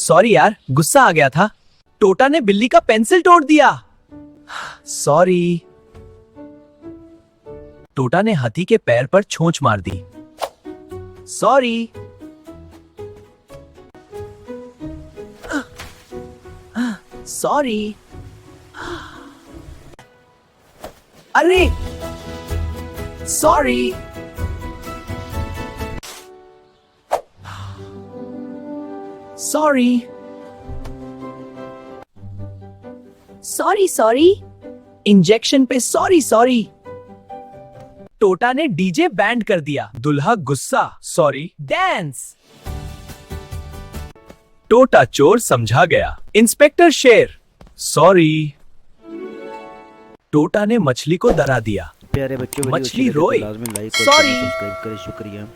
Sorry यार, गुस्सा आ गया था। टोटा ने बिल्ली का पेंसिल तोड़ दिया। सॉरी। टोटा ने हाथी के पैर पर छोंच मार दी। सॉरी। सॉरी। अरे sorry. Sorry. Sorry sorry. Injection पे सॉरी सॉरी। टोटा ने डीजे बैंड कर दिया। दुल्हा गुस्सा। Sorry dance. टोटा चोर समझा गया। इंस्पेक्टर शेर। सॉरी। टोटा ने मछली को डरा दिया। प्यारे बच्चों, मछली रोई। लाजमी लाइक और Sorry. सब्सक्राइब करें। शुक्रिया।